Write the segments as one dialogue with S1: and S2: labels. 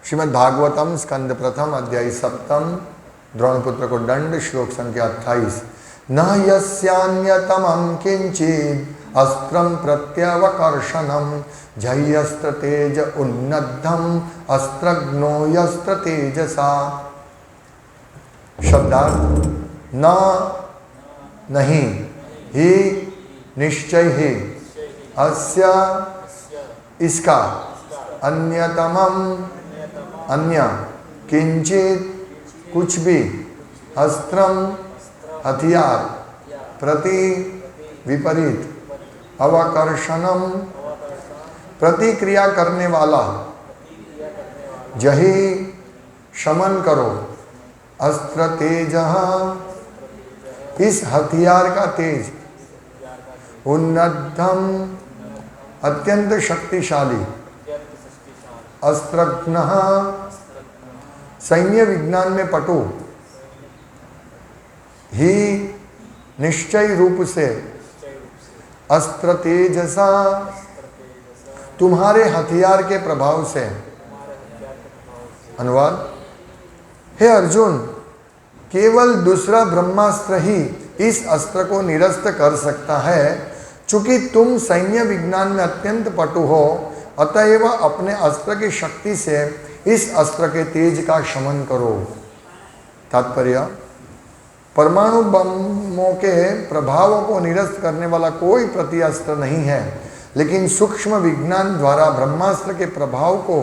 S1: श्रीमद् भागवतम स्कंद प्रथम अध्याय सप्तम, द्रोणपुत्र को दंड, श्लोक संख्या 28। न यस्यान्यतमं किंचित् अस्त्रं प्रत्यवकर्षणं जह्यस्त्र तेज उन्नद्धम अस्त्रघ्नो यस्त्र तेजसा। शब्दार्थ: न, नहीं, ही, निश्चय ही, अस्य, इसका, अन्यतमम, अन्य, किंचित, कुछ भी, अस्त्रम, हथियार, प्रति, विपरीत, अवकर्षणम, प्रतिक्रिया करने वाला, जही, शमन करो, अस्त्र तेजः, इस हथियार का तेज, उन्नद्धम, अत्यंत शक्तिशाली, अस्त्रघ्नः, सैन्य विज्ञान में पटु, ही, निश्चय रूप से, अस्त्र तेजसा, तुम्हारे हथियार के प्रभाव से। अनुवाद: हे अर्जुन, केवल दूसरा ब्रह्मास्त्र ही इस अस्त्र को निरस्त कर सकता है। चूंकि तुम सैन्य विज्ञान में अत्यंत पटु हो, अतएव अपने अस्त्र की शक्ति से इस अस्त्र के तेज का शमन करो। तात्पर्य: परमाणु बमों के प्रभावों को निरस्त करने वाला कोई प्रतिअस्त्र नहीं है, लेकिन सूक्ष्म विज्ञान द्वारा ब्रह्मास्त्र के प्रभाव को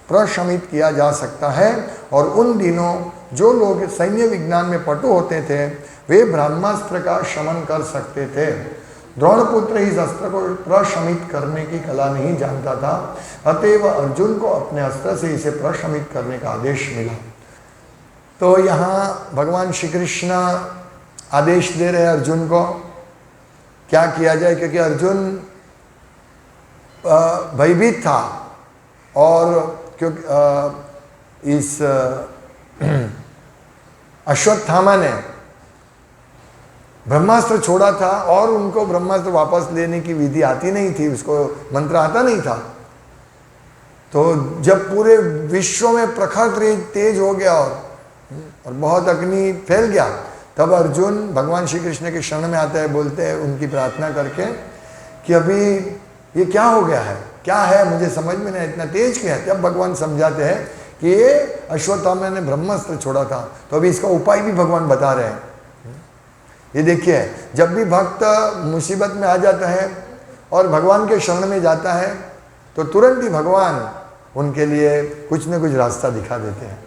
S1: प्रशमित किया जा सकता है। और उन दिनों जो लोग सैन्य विज्ञान में पटु होते थे, वे ब्रह्मास्त्र का शमन कर सकते थे। द्रोणपुत्र इस अस्त्र को प्रशमित करने की कला नहीं जानता था, अतएव अर्जुन को अपने अस्त्र से इसे प्रशमित करने का आदेश मिला। तो यहाँ भगवान श्री कृष्ण आदेश दे रहे हैं अर्जुन को क्या किया जाए, क्योंकि अर्जुन भयभीत था। और क्योंकि इस अश्वत्थामा ने ब्रह्मास्त्र छोड़ा था और उनको ब्रह्मास्त्र वापस लेने की विधि आती नहीं थी, उसको मंत्र आता नहीं था। तो जब पूरे विश्व में प्रखर तेज हो गया और बहुत अग्नि फैल गया, तब अर्जुन भगवान श्री कृष्ण के शरण में आता है, बोलते हैं उनकी प्रार्थना करके कि अभी ये क्या हो गया है, क्या है, मुझे समझ में नहीं, इतना तेज क्या है। तब भगवान समझाते हैं कि ये अश्वत्थामा ने ब्रह्मास्त्र छोड़ा था, तो अभी इसका उपाय भी भगवान बता रहे हैं। ये देखिए, जब भी भक्त मुसीबत में आ जाता है और भगवान के शरण में जाता है, तो तुरंत ही भगवान उनके लिए कुछ न कुछ रास्ता दिखा देते हैं।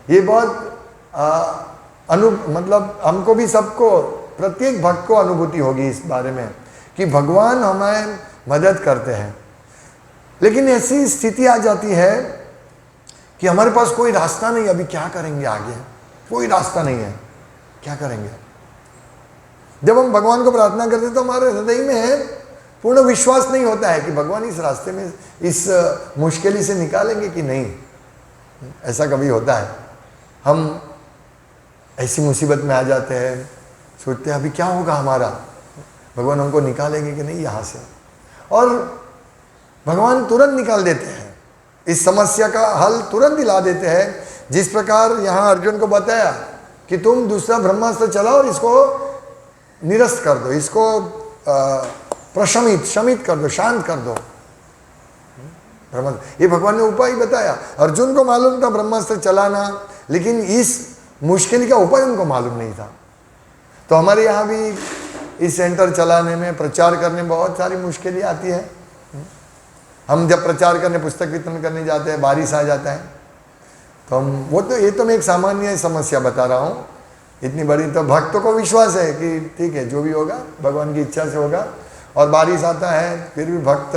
S1: ये बहुत मतलब हमको भी, सबको, प्रत्येक भक्त को अनुभूति होगी इस बारे में कि भगवान हमें मदद करते हैं। लेकिन ऐसी स्थिति आ जाती है कि हमारे पास कोई रास्ता नहीं, अभी क्या करेंगे, आगे कोई रास्ता नहीं है, क्या करेंगे। जब हम भगवान को प्रार्थना करते तो हमारे हृदय में पूर्ण विश्वास नहीं होता है कि भगवान इस रास्ते में, इस मुश्किल से निकालेंगे कि नहीं। ऐसा कभी होता है, हम ऐसी मुसीबत में आ जाते हैं, सोचते हैं अभी क्या होगा हमारा, भगवान हमको निकालेंगे कि नहीं यहाँ से, और भगवान तुरंत निकाल देते हैं, इस समस्या का हल तुरंत दिला देते हैं। जिस प्रकार यहाँ अर्जुन को बताया कि तुम दूसरा ब्रह्मास्त्र चलाओ और इसको निरस्त कर दो, इसको शमित कर दो, शांत कर दो। ये भगवान ने उपाय बताया। अर्जुन को मालूम था ब्रह्मास्त्र चलाना, लेकिन इस मुश्किल का उपाय उनको मालूम नहीं था। तो हमारे यहाँ भी इस सेंटर चलाने में, प्रचार करने में बहुत सारी मुश्किलें आती है। हम जब प्रचार करने, पुस्तक वितरण करने जाते हैं, बारिश आ जाता है, तो हम ये तो मैं एक सामान्य समस्या बता रहा हूँ, इतनी बड़ी। तो भक्तों को विश्वास है कि ठीक है, जो भी होगा भगवान की इच्छा से होगा। और बारिश आता है, फिर भी भक्त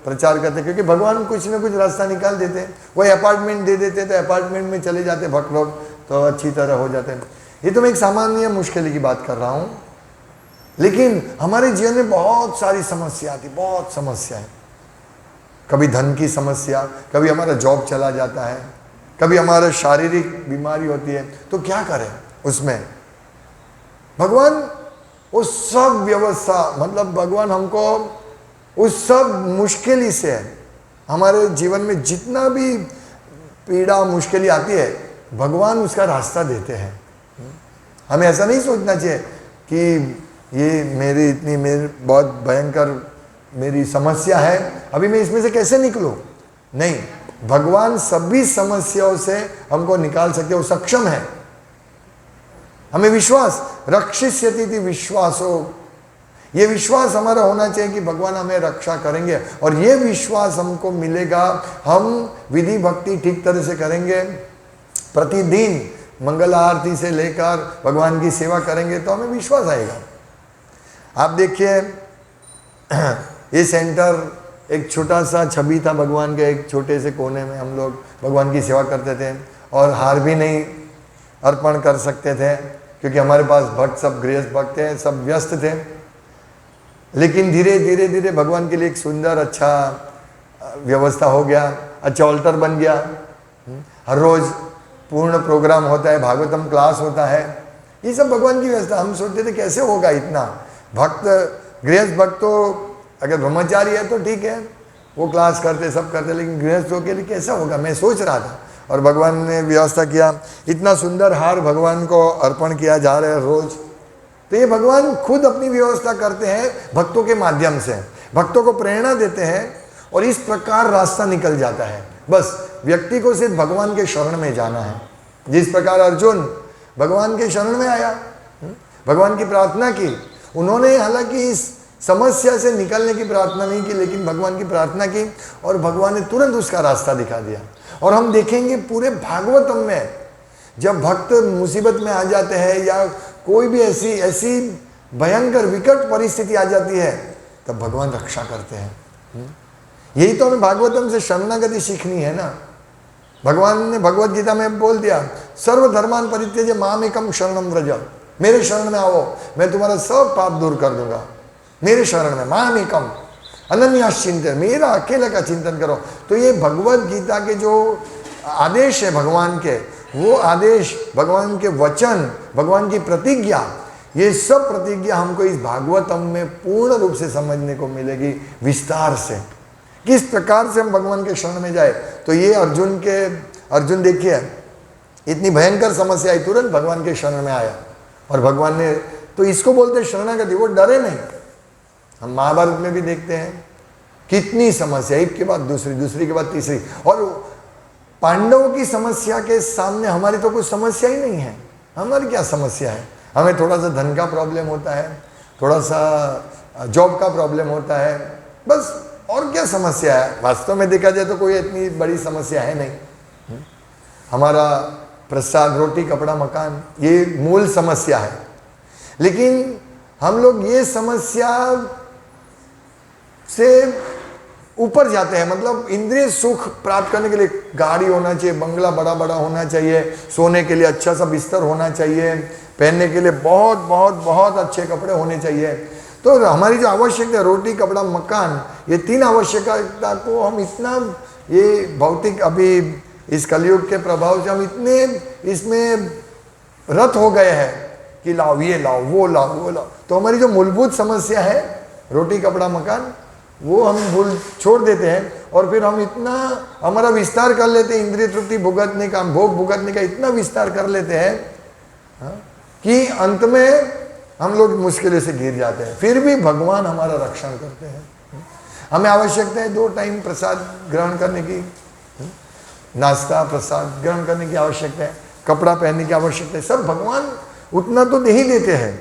S1: प्रचार करते, क्योंकि भगवान कुछ ना कुछ रास्ता निकाल देते हैं। कोई अपार्टमेंट दे देते तो अपार्टमेंट में चले जाते भक्त लोग, तो अच्छी तरह हो जाते हैं। ये तो मैं एक सामान्य मुश्किल की बात कर रहा हूँ। लेकिन हमारे जीवन में बहुत सारी समस्या आती, बहुत समस्या है। कभी धन की समस्या, कभी हमारा जॉब चला जाता है, कभी हमारा शारीरिक बीमारी होती है, तो क्या करें उसमें। भगवान उस सब व्यवस्था, मतलब भगवान हमको उस सब मुश्किल से, हमारे जीवन में जितना भी पीड़ा मुश्किलें आती है, भगवान उसका रास्ता देते हैं। हमें ऐसा नहीं सोचना चाहिए कि ये मेरी बहुत भयंकर मेरी समस्या है, अभी मैं इसमें से कैसे निकलूं। नहीं, भगवान सभी समस्याओं से हमको निकाल सकते, वो सक्षम है। हमें विश्वास, रक्षिष्यति विश्वासो, ये विश्वास हमारा होना चाहिए कि भगवान हमें रक्षा करेंगे, और ये विश्वास हमको मिलेगा, हम विधि भक्ति ठीक तरह से करेंगे, प्रतिदिन मंगल आरती से लेकर भगवान की सेवा करेंगे तो हमें विश्वास आएगा। आप देखिए, ये सेंटर एक छोटा सा छवि था भगवान के, एक छोटे से कोने में हम लोग भगवान की सेवा करते थे, और हार भी नहीं अर्पण कर सकते थे क्योंकि हमारे पास भक्त सब गृहस्थ भक्त हैं, सब व्यस्त थे। लेकिन धीरे धीरे धीरे भगवान के लिए एक सुंदर अच्छा व्यवस्था हो गया, अच्छा ऑल्टर बन गया। हर रोज़ पूर्ण प्रोग्राम होता है, भागवतम क्लास होता है, ये सब भगवान की व्यवस्था। हम सोचते थे कैसे होगा इतना भक्त, गृहस्थ भक्त तो अगर ब्रह्मचारी है तो ठीक है, वो क्लास करते सब करते, लेकिन गृहस्थों के लिए कैसा होगा, मैं सोच रहा था। और भगवान ने व्यवस्था किया, इतना सुंदर हार भगवान को अर्पण किया जा रहा है रोज़। तो ये भगवान खुद अपनी व्यवस्था करते हैं भक्तों के माध्यम से, भक्तों को प्रेरणा देते हैं, और इस प्रकार रास्ता निकल जाता है। बस व्यक्ति को सिर्फ भगवान के शरण में जाना है। जिस प्रकार अर्जुन भगवान के शरण में आया, भगवान की प्रार्थना की, उन्होंने हालांकि इस समस्या से निकलने की प्रार्थना नहीं की, लेकिन भगवान की प्रार्थना की और भगवान ने तुरंत उसका रास्ता दिखा दिया। और हम देखेंगे पूरे भागवतम में जब भक्त मुसीबत में आ जाते हैं या कोई भी ऐसी भयंकर विकट परिस्थिति आ जाती है, तब भगवान रक्षा करते हैं। यही तो हमें भागवतम से शरणागति सीखनी है ना। भगवान ने भगवत गीता में बोल दिया, सर्वधर्मान परित्यज्य मामेकम शरणम व्रज, मेरे शरण में आओ, मैं तुम्हारा सब पाप दूर कर दूंगा। मेरे शरण में, मामेकम अनन्यास चिंतन, मेरा अकेले का चिंतन करो। तो ये भगवत गीता के जो आदेश है भगवान के, वो आदेश, भगवान के वचन, भगवान की प्रतिज्ञा, ये सब प्रतिज्ञा हमको इस भागवतम में पूर्ण रूप से समझने को मिलेगी, विस्तार से, किस प्रकार से हम भगवान के शरण में जाए। तो ये अर्जुन देखिए, इतनी भयंकर समस्या आई, तुरंत भगवान के शरण में आया, और भगवान ने, तो इसको बोलते शरणागति, वो डरे नहीं। हम महाभारत में भी देखते हैं कितनी समस्या, एक के बाद दूसरी, दूसरी के बाद तीसरी, और पांडवों की समस्या के सामने हमारी तो कुछ समस्या ही नहीं है। हमारी क्या समस्या है, हमें थोड़ा सा धन का प्रॉब्लम होता है, थोड़ा सा जॉब का प्रॉब्लम होता है, बस, और क्या समस्या है। वास्तव में देखा जाए तो कोई इतनी बड़ी समस्या है नहीं। हमारा प्रसाद, रोटी, कपड़ा, मकान, ये मूल समस्या है। लेकिन हम लोग ये समस्या से ऊपर जाते हैं, मतलब इंद्रिय सुख प्राप्त करने के लिए गाड़ी होना चाहिए, बंगला बड़ा बड़ा होना चाहिए, सोने के लिए अच्छा सा बिस्तर होना चाहिए, पहनने के लिए बहुत बहुत बहुत अच्छे कपड़े होने चाहिए। तो हमारी जो आवश्यकता है, रोटी, कपड़ा, मकान, ये तीन आवश्यकता को हम इतना, ये भौतिक, अभी इस कलयुग के प्रभाव से हम इतने इसमें रत हो गए हैं कि लाओ, ये लाओ, वो लाओ, वो लाओ। तो हमारी जो मूलभूत समस्या है, रोटी, कपड़ा, मकान, वो हम भूल छोड़ देते हैं, और फिर हम इतना हमारा विस्तार कर लेते हैं, इंद्रिय तृप्ति भुगतने का, भोग भुगतने का इतना विस्तार कर लेते हैं कि अंत में हम लोग मुश्किलों से घिर जाते हैं। फिर भी भगवान हमारा रक्षण करते हैं। हमें आवश्यकता है 2 टाइम प्रसाद ग्रहण करने की, नाश्ता प्रसाद ग्रहण करने की आवश्यकता है, कपड़ा पहनने की आवश्यकता है, सब भगवान उतना तो नहीं देते हैं,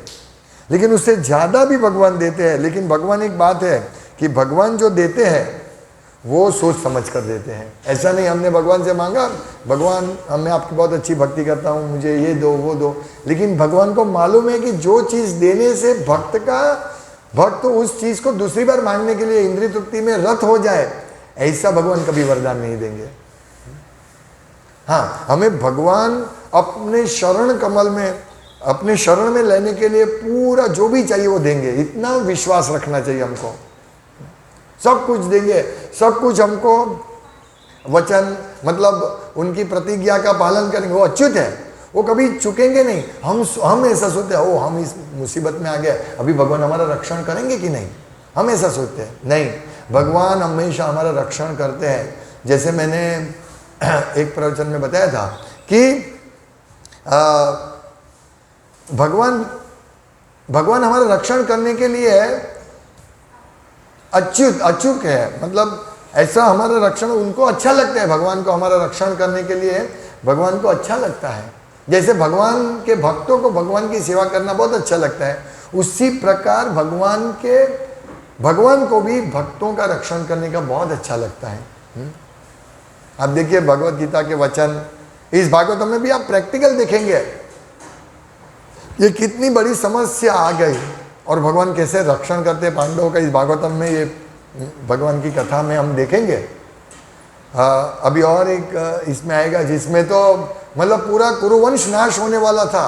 S1: लेकिन उससे ज़्यादा भी भगवान देते हैं। लेकिन भगवान, एक बात है कि भगवान जो देते हैं वो सोच समझ कर देते हैं। ऐसा नहीं हमने भगवान से मांगा, भगवान मैं आपकी बहुत अच्छी भक्ति करता हूँ, मुझे ये दो, वो दो, लेकिन भगवान को मालूम है कि जो चीज़ देने से भक्त उस चीज़ को दूसरी बार मांगने के लिए इंद्रिय तृप्ति में रत हो जाए, ऐसा भगवान कभी वरदान नहीं देंगे। हाँ, हमें भगवान अपने शरण कमल में, अपने शरण में लेने के लिए पूरा जो भी चाहिए वो देंगे, इतना विश्वास रखना चाहिए हमको। सब कुछ देंगे, सब कुछ हमको वचन, मतलब उनकी प्रतिज्ञा का पालन करेंगे। वो अच्युत है, वो कभी चुकेंगे नहीं। हम ऐसा सोचते हैं, ओ हम इस मुसीबत में आ गए, अभी भगवान हमारा रक्षण करेंगे कि नहीं, हम ऐसा सोचते हैं। नहीं, भगवान हमेशा हमारा रक्षण करते हैं। जैसे मैंने एक प्रवचन में बताया था कि भगवान हमारा रक्षण करने के लिए अचूक है, मतलब ऐसा हमारा रक्षण उनको अच्छा लगता है, भगवान को हमारा रक्षण करने के लिए भगवान को अच्छा लगता है। जैसे भगवान के भक्तों को भगवान की सेवा करना बहुत अच्छा लगता है, उसी प्रकार भगवान को भी भक्तों का रक्षण करने का बहुत अच्छा लगता है। आप देखिए भगवत गीता के वचन, इस भागवतम में भी आप प्रैक्टिकल देखेंगे ये कितनी बड़ी समस्या आ गई और भगवान कैसे रक्षण करते पांडवों का। इस भागवतम में ये भगवान की कथा में हम देखेंगे। अभी और एक इसमें आएगा जिसमें तो मतलब पूरा कुरुवंश नाश होने वाला था,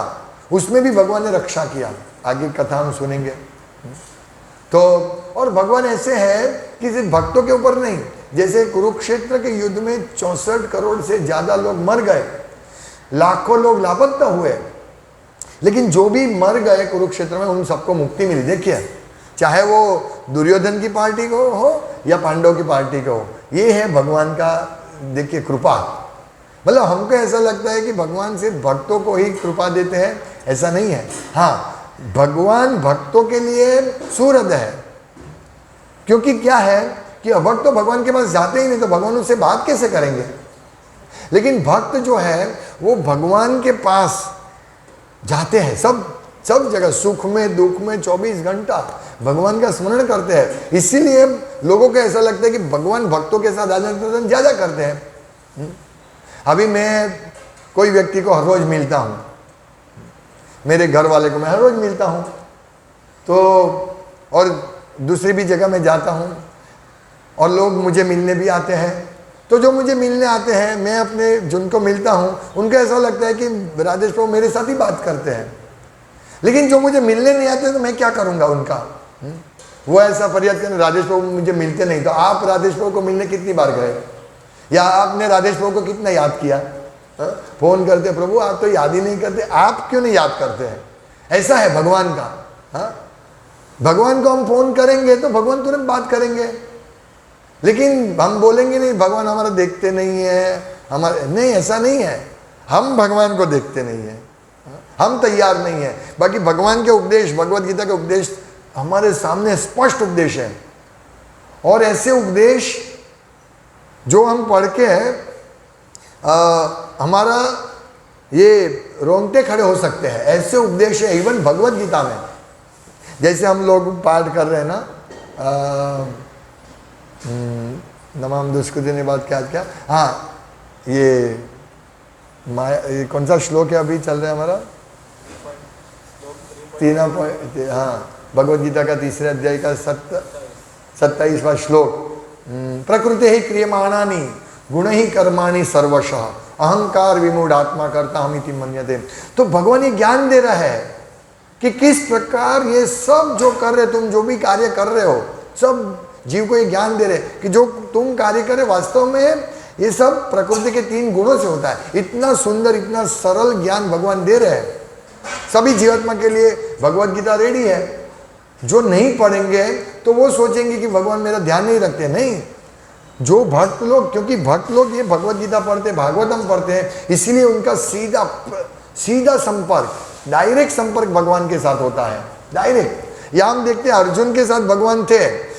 S1: उसमें भी भगवान ने रक्षा किया। आगे कथा हम सुनेंगे। तो और भगवान ऐसे है कि सिर्फ भक्तों के ऊपर नहीं, जैसे कुरुक्षेत्र के युद्ध में 64 करोड़ से ज्यादा लोग मर गए, लाखों लोग लापता हुए, लेकिन जो भी मर गए कुरुक्षेत्र में उन सबको मुक्ति मिली। देखिए चाहे वो दुर्योधन की पार्टी को हो या पांडव की पार्टी को हो, ये है भगवान का देखिए कृपा। मतलब हमको ऐसा लगता है कि भगवान सिर्फ भक्तों को ही कृपा देते हैं, ऐसा नहीं है। हाँ, भगवान भक्तों के लिए सूरद है, क्योंकि क्या है कि अभक्त तो भगवान के पास जाते ही नहीं, तो भगवान उससे बात कैसे करेंगे। लेकिन भक्त जो है वो भगवान के पास जाते हैं, सब जगह, सुख में दुख में 24 घंटा भगवान का स्मरण करते हैं। इसीलिए लोगों को ऐसा लगता है कि भगवान भक्तों के साथ आदान ज्यादा करते हैं। अभी मैं कोई व्यक्ति को हर रोज मिलता हूँ, मेरे घर वाले को मैं हर रोज मिलता हूँ, तो और दूसरी भी जगह मैं जाता हूँ और लोग मुझे मिलने भी आते हैं। तो जो मुझे मिलने आते हैं, मैं अपने जिनको मिलता हूँ उनको ऐसा लगता है कि राजेश प्रभु मेरे साथ ही बात करते हैं। लेकिन जो मुझे मिलने नहीं आते तो मैं क्या करूँगा उनका। वो ऐसा फरियाद करें, राजेश प्रभु मुझे मिलते नहीं, तो आप राजेश प्रभु को मिलने कितनी बार गए, या आपने राजेश प्रभु को कितना याद किया। फोन करते प्रभु आप तो याद ही नहीं करते, आप क्यों नहीं याद करते हैं। ऐसा है भगवान का। भगवान को हम फोन करेंगे तो भगवान तुरंत बात करेंगे, लेकिन हम बोलेंगे नहीं भगवान हमारा देखते नहीं है, हमारे नहीं, ऐसा नहीं है। हम भगवान को देखते नहीं है, हम तैयार नहीं है। बाकी भगवान के उपदेश, भगवत गीता के उपदेश हमारे सामने स्पष्ट उपदेश है, और ऐसे उपदेश जो हम पढ़ के हमारा ये रोंगटे खड़े हो सकते हैं, ऐसे उपदेश है इवन भगवत गीता में। जैसे हम लोग पाठ कर रहे हैं ना, नमाम दुष्कृति ने बात क्या। हाँ, ये कौन सा श्लोक है अभी चल रहा है हमारा, 3 हाँ, भगवत गीता का 3 अध्याय का 27वां श्लोक। प्रकृति ही क्रियमाणानि गुण ही कर्माणि सर्वशः अहंकार विमूढ़ आत्मा करता हमिति मन्यते। तो भगवान ये ज्ञान दे रहा है कि किस प्रकार ये सब जो कर रहे, तुम जो भी कार्य कर रहे हो, सब जीव को ये ज्ञान दे रहे कि जो तुम कार्य करे वास्तव में ये सब प्रकृति के 3 गुणों से होता है। इतना सुंदर, इतना सरल ज्ञान भगवान दे रहे हैं। सभी जीवात्मा के लिए भगवत गीता रेडी है। जो नहीं पढ़ेंगे तो वो सोचेंगे कि भगवान मेरा ध्यान नहीं रखते। नहीं, जो भक्त लोग, क्योंकि भक्त लोग ये भगवत गीता पढ़ते, भागवतम पढ़ते हैं, इसीलिए उनका सीधा संपर्क, डायरेक्ट संपर्क भगवान के साथ होता है, डायरेक्ट। या हम देखते हैं अर्जुन के साथ भगवान थे,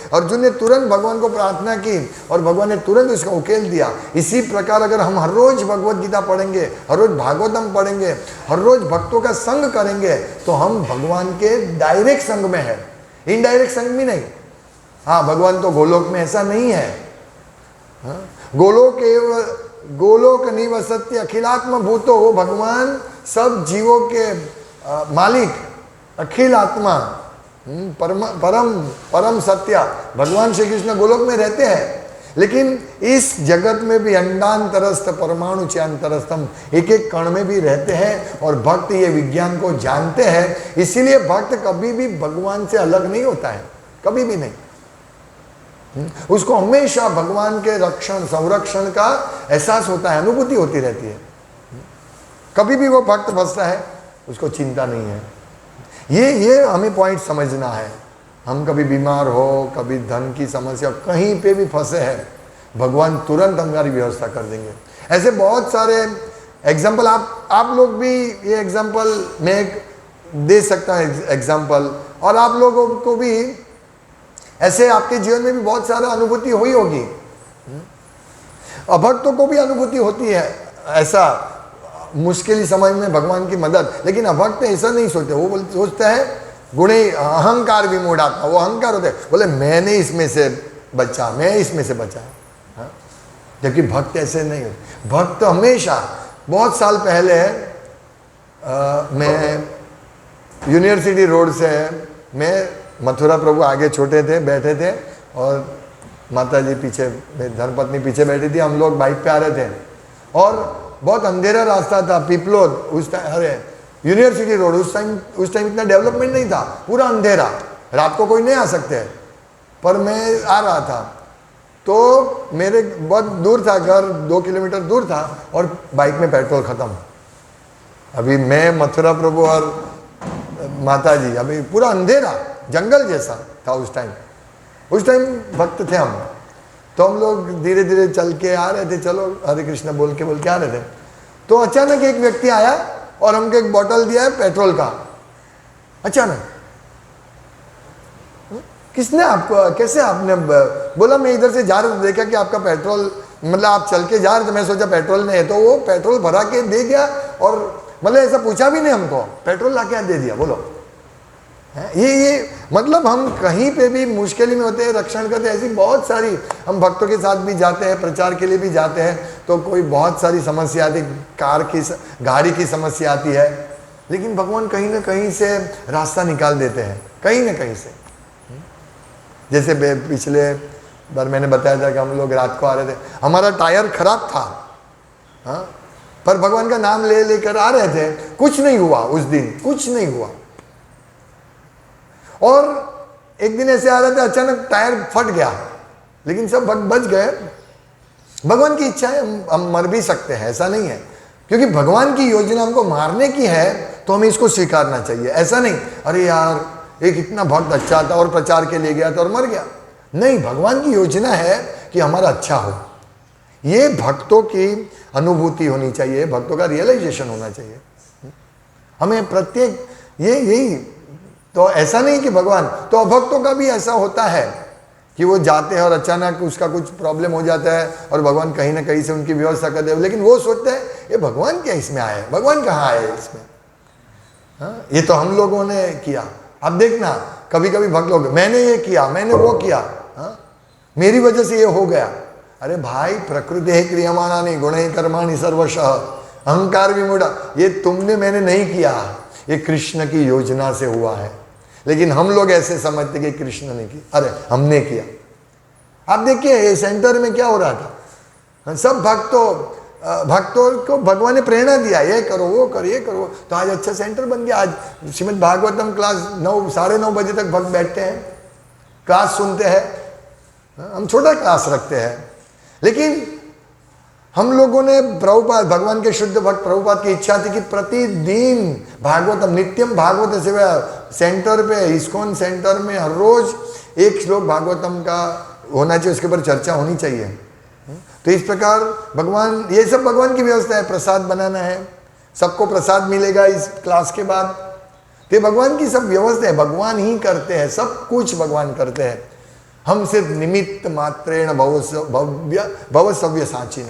S1: अर्जुन ने तुरंत भगवान को प्रार्थना की और भगवान ने तुरंत उसका उकेल दिया। इसी प्रकार अगर हम हर रोज भगवत गीता पढ़ेंगे, हर रोज भागवतम पढ़ेंगे, हर रोज भक्तों का संग करेंगे, तो हम भगवान के डायरेक्ट संग में है, इनडायरेक्ट संग भी नहीं। हाँ, भगवान तो गोलोक में ऐसा नहीं है। गोलोक निवसत्य अखिलात्म भूतो, वो भगवान सब जीवों के मालिक, अखिल आत्मा, परम सत्य भगवान श्री कृष्ण गोलोक में रहते हैं। लेकिन इस जगत में भी अंडांतरस्थ परमाणु चांतरस्थम, एक एक कण में भी रहते हैं, और भक्त ये विज्ञान को जानते हैं। इसीलिए भक्त कभी भी भगवान से अलग नहीं होता है, कभी भी नहीं। उसको हमेशा भगवान के रक्षण संरक्षण का एहसास होता है, अनुभूति होती रहती है। कभी भी वो भक्त फंसता है, उसको चिंता नहीं है। ये हमें पॉइंट समझना है। हम कभी बीमार हो, कभी धन की समस्या, कहीं पे भी फंसे हैं, भगवान तुरंत हमारी व्यवस्था कर देंगे। ऐसे बहुत सारे एग्जाम्पल आप लोग भी, ये एग्जाम्पल मैं एक दे सकता हूँ एग्जाम्पल, और आप लोगों को भी ऐसे आपके जीवन में भी बहुत सारा अनुभूति हुई होगी। अभक्तों को भी अनुभूति होती है ऐसा मुश्किल समय में भगवान की मदद, लेकिन अभक्त ऐसा नहीं सोचते। वो सोचते हैं गुणे अहंकार विमूढ़ात्मा, वो अहंकार होते हैं, बोले मैंने इसमें से बचा, मैं इसमें से बचा। हाँ? जबकि भक्त ऐसे नहीं होते। भक्त हमेशा, बहुत साल पहले मैं यूनिवर्सिटी रोड से, मैं मथुरा प्रभु आगे छोटे थे, बैठे थे, और माता जी पीछे, धर्मपत्नी पीछे बैठी थी, हम लोग बाइक पे आ रहे थे, और बहुत अंधेरा रास्ता था, पिपलोद उस टाइम, अरे यूनिवर्सिटी रोड उस टाइम इतना डेवलपमेंट नहीं था, पूरा अंधेरा, रात को कोई नहीं आ सकते। पर मैं आ रहा था, तो मेरे बहुत दूर था घर, 2 किलोमीटर दूर था, और बाइक में पेट्रोल ख़त्म। अभी मैं, मथुरा प्रभु और माता जी, अभी पूरा अंधेरा, जंगल जैसा था उस टाइम भक्त थे हम। तो हम लोग धीरे धीरे चल के आ रहे थे, चलो हरे कृष्ण बोल के आ रहे थे, तो अचानक एक व्यक्ति आया और हमको एक बोतल दिया है पेट्रोल का। अचानक किसने आपको, कैसे आपने बोला? मैं इधर से जा रहा था, देखा कि आपका पेट्रोल, मतलब आप चल के जा रहे थे, मैं सोचा पेट्रोल नहीं है, तो वो पेट्रोल भरा के दे गया, और मतलब ऐसा पूछा भी नहीं हमको, पेट्रोल ला के दे दिया। बोलो, ये मतलब हम कहीं पे भी मुश्किल में होते हैं, रक्षण करते हैं। ऐसी बहुत सारी, हम भक्तों के साथ भी जाते हैं, प्रचार के लिए भी जाते हैं, तो कोई बहुत सारी समस्या आती, गाड़ी की समस्या आती है, लेकिन भगवान कहीं ना कहीं से रास्ता निकाल देते हैं, कहीं ना कहीं से। जैसे पिछले बार मैंने बताया था कि हम लोग रात को आ रहे थे, हमारा टायर खराब था, हाँ, पर भगवान का नाम ले लेकर आ रहे थे, कुछ नहीं हुआ उस दिन, कुछ नहीं हुआ। और एक दिन ऐसे आ रहे थे, अचानक टायर फट गया, लेकिन सब बच गए। भगवान की इच्छा है, हम मर भी सकते हैं, ऐसा नहीं है, क्योंकि भगवान की योजना हमको मारने की है, तो हमें इसको स्वीकारना चाहिए। ऐसा नहीं अरे यार एक इतना भक्त अच्छा था और प्रचार के लिए गया था और मर गया, नहीं, भगवान की योजना है कि हमारा अच्छा हो। ये भक्तों की अनुभूति होनी चाहिए, भक्तों का रियलाइजेशन होना चाहिए। हमें प्रत्येक यही तो ऐसा नहीं कि भगवान, तो अभक्तों का भी ऐसा होता है कि वो जाते हैं और अचानक उसका कुछ प्रॉब्लम हो जाता है, और भगवान कहीं ना कहीं से उनकी व्यवस्था कर दे, लेकिन वो सोचते हैं ये भगवान क्या इसमें आए, भगवान कहाँ आए इसमें। हाँ, ये तो हम लोगों ने किया। अब देखना, कभी कभी भक्त लोग, मैंने ये किया, मैंने वो किया, हाँ, मेरी वजह से ये हो गया। अरे भाई, प्रकृति है क्रियमाणानि गुणैः कर्माणि सर्वशः अहंकार विमूढ़ा, ये तुमने मैंने नहीं किया, ये कृष्ण की योजना से हुआ है। लेकिन हम लोग ऐसे समझते कि कृष्ण ने की, अरे हमने किया। आप देखिए सेंटर में क्या हो रहा था, सब भक्तों को भगवान ने प्रेरणा दिया, ये करो वो करो ये करो, तो आज अच्छा सेंटर बन गया। आज श्रीमद् भागवतम क्लास 9 साढ़े 9 बजे तक भक्त बैठते हैं, क्लास सुनते हैं। हम छोटा क्लास रखते हैं, लेकिन हम लोगों ने प्रभुपाद, भगवान के शुद्ध भक्त प्रभुपाद की इच्छा थी कि प्रतिदिन भागवतम, नित्यम भागवत सेवा सेंटर पे, इस्कॉन सेंटर में हर रोज एक श्लोक भागवतम का होना चाहिए, उसके ऊपर चर्चा होनी चाहिए। तो इस प्रकार भगवान, ये सब भगवान की व्यवस्था है। प्रसाद बनाना है, सबको प्रसाद मिलेगा इस क्लास के बाद, तो भगवान की सब व्यवस्था है, भगवान ही करते हैं, सब कुछ भगवान करते हैं। हम सिर्फ निमित्त मात्रेण भवसव्य साचिन,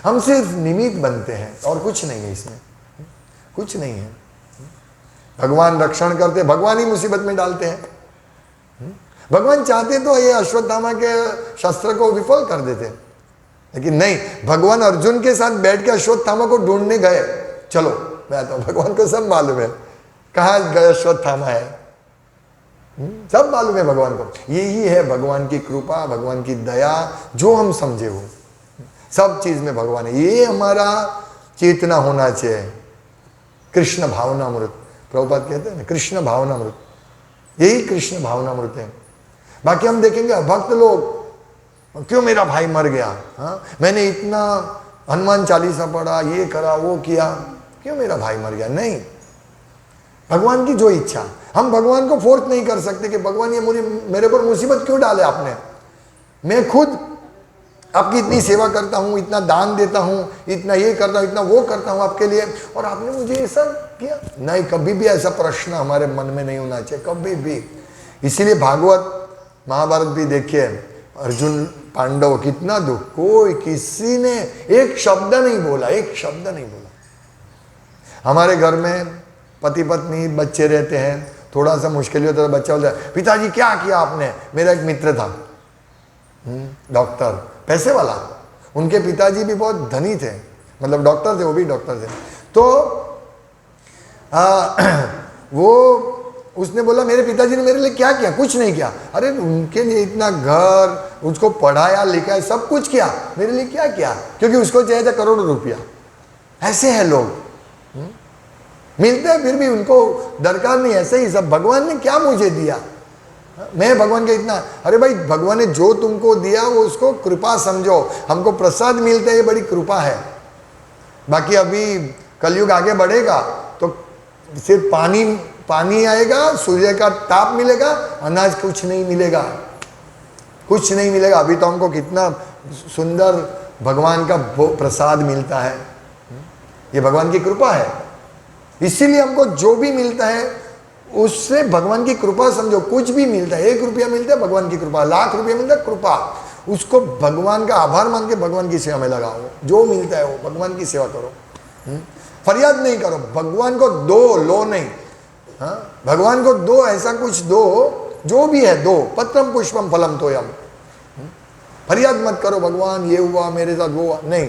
S1: हम सिर्फ निमित्त बनते हैं और कुछ नहीं है, इसमें कुछ नहीं है। भगवान रक्षण करते, भगवान ही मुसीबत में डालते हैं। भगवान चाहते तो ये अश्वत्थामा के शस्त्र को विफल कर देते, लेकिन नहीं, भगवान अर्जुन के साथ बैठ के अश्वत्थामा को ढूंढने गए। चलो मैं तो, भगवान को सब मालूम है कहाँ गए अश्वत्थामा है, सब मालूम है भगवान को। यही है भगवान की कृपा, भगवान की दया, जो हम समझे वो सब चीज में भगवान है। ये हमारा चेतना होना चाहिए। कृष्ण भावनामृत, प्रभुपाद कहते हैं ना, कृष्ण भावनामृत, यही कृष्ण भावनामृत है। बाकी हम देखेंगे भक्त लोग, क्यों मेरा भाई मर गया, हाँ, मैंने इतना हनुमान चालीसा पढ़ा, ये करा वो किया, क्यों मेरा भाई मर गया। नहीं, भगवान की जो इच्छा, हम भगवान को फोर्स नहीं कर सकते कि भगवान ये मेरे पर मुसीबत क्यों डाले आपने। मैं खुद आपकी इतनी सेवा करता हूँ, इतना दान देता हूँ, इतना ये करता हूँ, इतना वो करता हूँ आपके लिए, और आपने मुझे ऐसा किया नहीं। कभी भी ऐसा प्रश्न हमारे मन में नहीं होना चाहिए, कभी भी। इसीलिए भागवत महाभारत भी देखिए, अर्जुन पांडव कितना दुख, कोई किसी ने एक शब्द नहीं बोला, एक शब्द नहीं बोला। हमारे घर में पति पत्नी बच्चे रहते हैं, थोड़ा सा मुश्किल होता है, बच्चा बोलता है पिताजी क्या किया आपने। मेरा एक मित्र था डॉक्टर, पैसे वाला, उनके पिताजी भी बहुत धनी थे, मतलब डॉक्टर थे, वो भी डॉक्टर थे। तो वो उसने बोला मेरे पिताजी ने मेरे लिए क्या किया, कुछ नहीं किया। अरे उनके लिए इतना घर, उसको पढ़ाया लिखाया, सब कुछ किया, मेरे लिए क्या किया, क्योंकि उसको चाहिए था करोड़ों रुपया। ऐसे हैं लोग, मिलते हैं फिर भी उनको दरकार नहीं। ऐसे ही सब, भगवान ने क्या मुझे दिया, मैं भगवान के इतना, अरे भाई भगवान ने जो तुमको दिया वो उसको कृपा समझो। हमको प्रसाद मिलता है, ये बड़ी कृपा है। बाकी अभी कलयुग आगे बढ़ेगा तो सिर्फ पानी आएगा, सूर्य का ताप मिलेगा, अनाज कुछ नहीं मिलेगा, कुछ नहीं मिलेगा। अभी तो हमको कितना सुंदर भगवान का प्रसाद मिलता है, ये भगवान की कृपा है। इसीलिए हमको जो भी मिलता है उससे भगवान की कृपा समझो। कुछ भी मिलता है, 1 रुपया मिलता है भगवान की कृपा, लाख रुपया मिलता है कृपा, उसको भगवान का आभार मान के भगवान की सेवा में लगाओ। जो मिलता है वो भगवान की सेवा करो, फरियाद नहीं करो, भगवान को दो, लो नहीं। हाँ, भगवान को दो, ऐसा कुछ दो, जो भी है दो। पत्रम पुष्पम फलम तोयम। फरियाद मत करो भगवान ये हुआ मेरे साथ, वो हुआ नहीं।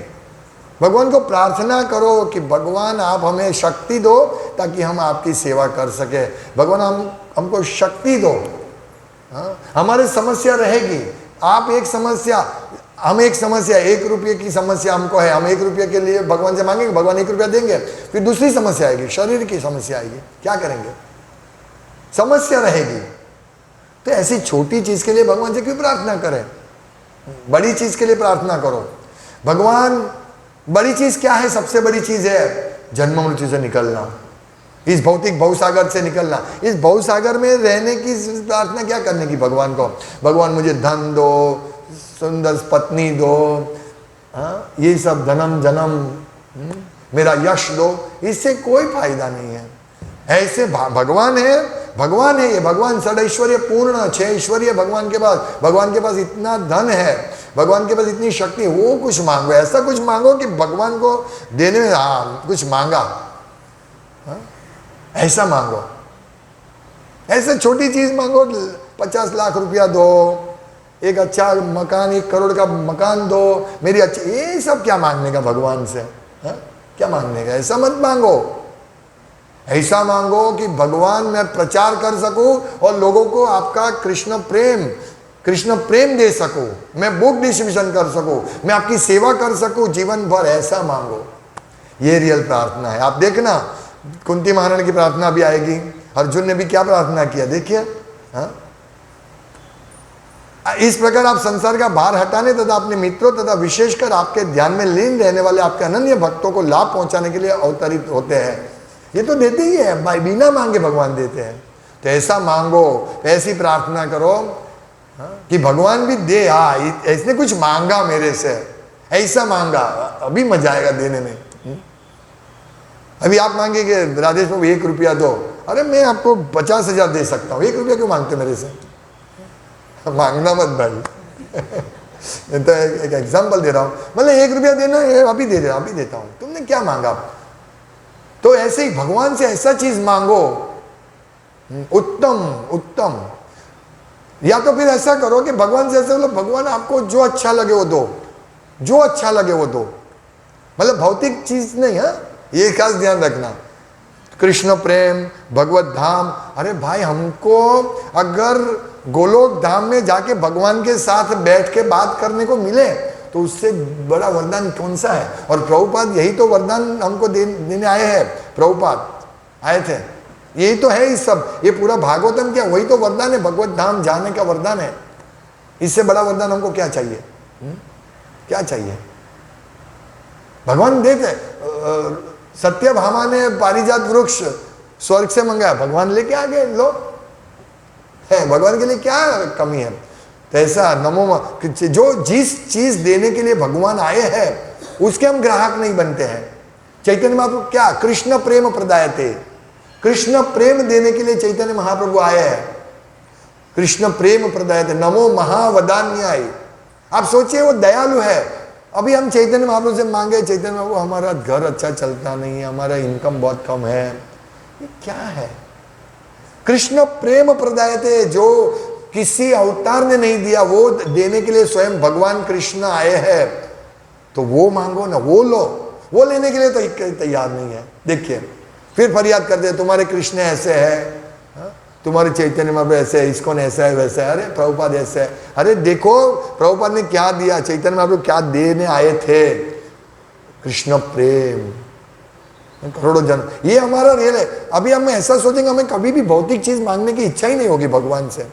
S1: भगवान को प्रार्थना करो कि भगवान आप हमें शक्ति दो ताकि हम आपकी सेवा कर सके। भगवान हमको शक्ति दो। हाँ, हमारी समस्या रहेगी, आप एक समस्या, हम एक समस्या, 1 रुपये की समस्या हमको है, हम 1 रुपये के लिए भगवान से मांगेंगे, भगवान 1 रुपया देंगे। फिर दूसरी समस्या आएगी, शरीर की समस्या आएगी, क्या करेंगे, समस्या रहेगी। तो ऐसी छोटी चीज के लिए भगवान से क्यों प्रार्थना करें, बड़ी चीज के लिए प्रार्थना करो। भगवान, बड़ी चीज क्या है, सबसे बड़ी चीज है जन्म मृत्यु से निकलना, इस भौतिक भवसागर से निकलना। इस भवसागर में रहने की प्रार्थना क्या करने की भगवान को, भगवान मुझे धन दो, सुंदर पत्नी दो, हाँ, ये सब धनम जन्म, मेरा यश दो, इससे कोई फायदा नहीं है। ऐसे भगवान है, भगवान है ये, भगवान षडैश्वर्य पूर्ण, 6 ऐश्वर्य भगवान के पास, भगवान के पास इतना धन है, भगवान के पास इतनी शक्ति है। वो कुछ मांगो, ऐसा कुछ मांगो कि भगवान को देने में, हाँ कुछ मांगा, हाँ? ऐसा मांगो, ऐसे छोटी चीज मांगो, 50 लाख रुपया दो, एक अच्छा मकान, 1 करोड़ का मकान दो, मेरी अच्छी, ये सब क्या मांगने का भगवान से, हाँ? क्या मांगने का, ऐसा मत मांगो। ऐसा मांगो कि भगवान मैं प्रचार कर सकूं और लोगों को आपका कृष्ण प्रेम दे सकूं, मैं बुक डिस्ट्रीब्यूशन कर सकूं, मैं आपकी सेवा कर सकूं जीवन भर, ऐसा मांगो। ये रियल प्रार्थना है। आप देखना कुंती महारानी की प्रार्थना भी आएगी, अर्जुन ने भी क्या प्रार्थना किया देखिए। हाँ, इस प्रकार आप संसार का भार हटाने तथा अपने मित्रों तथा विशेषकर आपके ध्यान में लीन रहने वाले आपके अनन्य भक्तों को लाभ पहुंचाने के लिए अवतरित होते हैं। ये तो देते ही है भाई, बिना मांगे भगवान देते हैं। तो ऐसा मांगो, ऐसी प्रार्थना करो कि भगवान भी दे, हाँ इसने कुछ मांगा मेरे से, ऐसा मांगा, अभी मजा आएगा देने में। अभी आप मांगेंगे राजेश बाबू 1 रुपया दो, अरे मैं आपको 50,000 दे सकता हूँ, 1 रुपया क्यों मांगते मेरे से, मांगना मत भाई। तो एक एग्जाम्पल दे रहा हूँ, मतलब 1 रुपया देना है, अभी दे रहा, अभी देता हूँ, तुमने क्या मांगा। तो ऐसे ही भगवान से ऐसा चीज मांगो, उत्तम उत्तम। या तो फिर ऐसा करो कि भगवान से ऐसा, मतलब भगवान आपको जो अच्छा लगे वो दो, जो अच्छा लगे वो दो, मतलब भौतिक चीज नहीं है, ये खास ध्यान रखना। कृष्ण प्रेम, भगवत धाम, अरे भाई हमको अगर गोलोक धाम में जाके भगवान के साथ बैठ के बात करने को मिले तो उससे बड़ा वरदान कौन सा है। और प्रभुपाद यही तो वरदान हमको देने आए हैं, प्रभुपाद आए थे, यही तो है। इस सब ये पूरा भागवतम क्या, वही तो वरदान है, भगवत धाम जाने का वरदान है। इससे बड़ा वरदान हमको क्या चाहिए, क्या चाहिए। भगवान देते, सत्यभामा ने पारिजात वृक्ष स्वर्ग से मंगाया, भगवान लेके आ गए, लो है, भगवान के लिए क्या कमी है। तो ऐसा जो जिस चीज देने के लिए भगवान आए हैं उसके हम ग्राहक नहीं बनते हैं। चैतन्य महाप्रभु क्या कृष्ण प्रेम प्रदायते, कृष्ण प्रेम देने के लिए चैतन्य महाप्रभु आए हैं। कृष्ण प्रेम प्रदायते नमो महावदान्याय। आप सोचिए वो दयालु है। अभी हम चैतन्य महाप्रभु से मांगे, चैतन्य महाप्रभु हमारा घर अच्छा चलता नहीं है, हमारा इनकम बहुत कम है, ये क्या है? कृष्ण प्रेम प्रदायते, जो किसी अवतार ने नहीं दिया वो देने के लिए स्वयं भगवान कृष्ण आए हैं, तो वो मांगो ना, वो लो। वो लेने के लिए तो तैयार नहीं है। देखिए फिर फरियाद करते हैं तुम्हारे कृष्ण ऐसे है, तुम्हारे चैतन्य महाप्रभु ऐसे है, इस्कॉन ऐसा है वैसा है, अरे प्रभुपाद ऐसे है। अरे देखो प्रभुपाद ने क्या दिया, चैतन्य महाप्रभु क्या देने आए थे, कृष्ण प्रेम, करोड़ों जन्म, ये हमारा रियल है। अभी हम ऐसा सोचेंगे हमें कभी भी भौतिक चीज मांगने की इच्छा ही नहीं होगी भगवान से।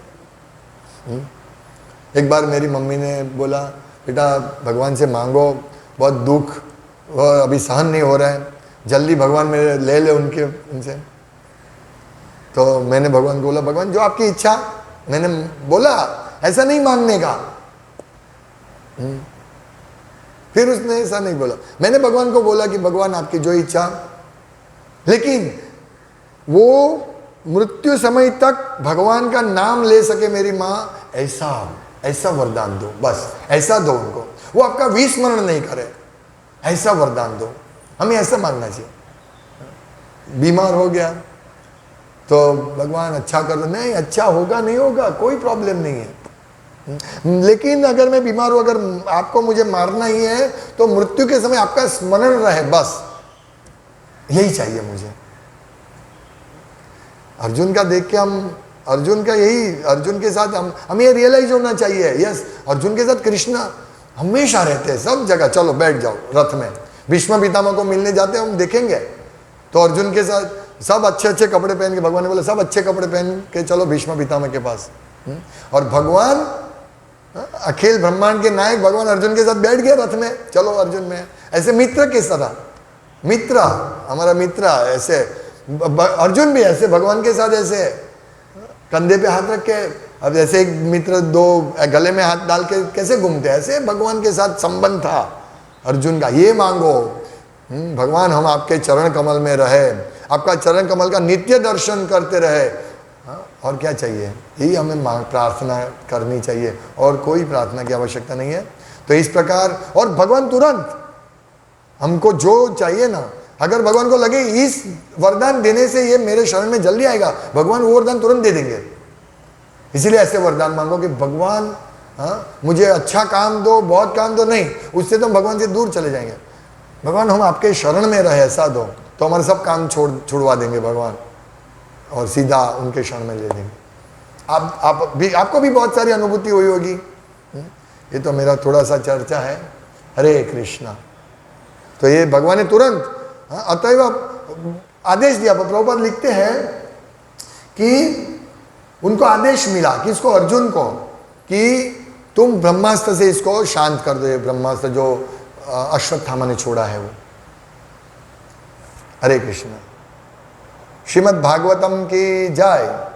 S1: एक बार मेरी मम्मी ने बोला बेटा भगवान से मांगो, बहुत दुख अभी सहन नहीं हो रहा है, जल्दी भगवान मेरे ले ले उनसे। तो मैंने भगवान को बोला भगवान जो आपकी इच्छा, मैंने बोला ऐसा नहीं मांगने का। फिर उसने ऐसा नहीं बोला, मैंने भगवान को बोला कि भगवान आपकी जो इच्छा, लेकिन वो मृत्यु समय तक भगवान का नाम ले सके मेरी माँ, ऐसा वरदान दो, बस ऐसा दो उनको, वो आपका विस्मरण नहीं करे, ऐसा वरदान दो। हमें ऐसा मांगना चाहिए। बीमार हो गया तो भगवान अच्छा कर दो, नहीं अच्छा होगा नहीं होगा कोई प्रॉब्लम नहीं है, लेकिन अगर मैं बीमार हूं, अगर आपको मुझे मारना ही है तो मृत्यु के समय आपका स्मरण रहे, बस यही चाहिए मुझे। अर्जुन का देख के हम, अर्जुन का यही, अर्जुन के साथ हमें ये रियलाइज होना चाहिए, यस अर्जुन के साथ कृष्ण हमेशा रहते हैं सब जगह। चलो बैठ जाओ रथ में, भीष्म पितामह को मिलने जाते हैं हम देखेंगे, तो अर्जुन के साथ सब अच्छे अच्छे कपड़े पहन के, भगवान ने बोला सब अच्छे कपड़े पहन के चलो भीष्म पितामह के पास। और भगवान अखिल ब्रह्मांड के नायक भगवान अर्जुन के साथ बैठ गए रथ में, चलो अर्जुन में। ऐसे मित्र किस तरह, मित्र हमारा मित्र ऐसे, अर्जुन भी ऐसे भगवान के साथ ऐसे कंधे पे हाथ रख के, अब जैसे एक मित्र दो गले में हाथ डाल के कैसे घूमते, ऐसे भगवान के साथ संबंध था अर्जुन का। ये मांगो भगवान हम आपके चरण कमल में रहे, आपका चरण कमल का नित्य दर्शन करते रहे, और क्या चाहिए, यही हमें प्रार्थना करनी चाहिए, और कोई प्रार्थना की आवश्यकता नहीं है। तो इस प्रकार, और भगवान तुरंत हमको जो चाहिए ना, अगर भगवान को लगे इस वरदान देने से ये मेरे शरण में जल्दी आएगा, भगवान वो वरदान तुरंत दे देंगे। इसीलिए ऐसे वरदान मांगो कि भगवान मुझे अच्छा काम दो, बहुत काम दो, नहीं उससे तो हम भगवान से दूर चले जाएंगे। भगवान हम आपके शरण में रहे ऐसा दो, तो हमारे सब काम छुड़वा देंगे भगवान, और सीधा उनके शरण में ले देंगे। आपको भी बहुत सारी अनुभूति हुई होगी। ये तो मेरा थोड़ा सा चर्चा है। हरे कृष्णा। तो ये भगवान ने तुरंत अतएव आदेश दिया। प्रभुपाद लिखते हैं कि उनको आदेश मिला, किसको, अर्जुन को, कि तुम ब्रह्मास्त्र से इसको शांत कर दो, ब्रह्मास्त्र जो अश्वत्थामा ने छोड़ा है वो। हरे कृष्ण। श्रीमद् भागवतम की जय।